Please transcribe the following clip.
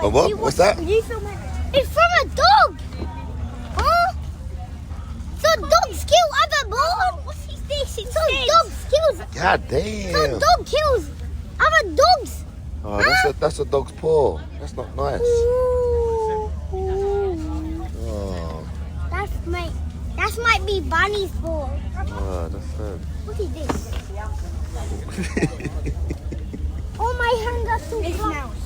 But what? What's that? It's from a dog. Huh? So dogs kill other dogs. What's this? So dogs kills. God damn. So dog kills other dogs. Oh, that's a dog's paw. That's not nice. Ooh. Oh, That might be Bunny's paw. oh that's sad. What is this? Oh, my hand got too close.